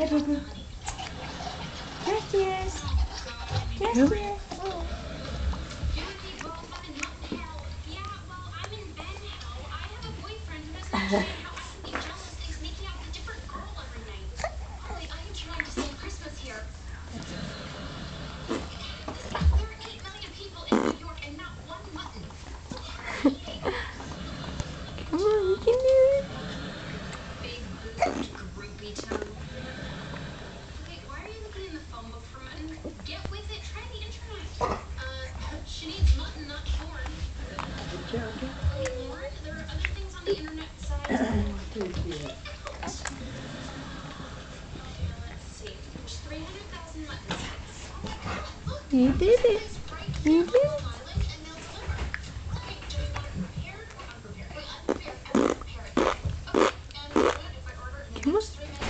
Boo. Cheers. Cheers. Cheers. Come on, you can do it. You did it. You did it. Come on.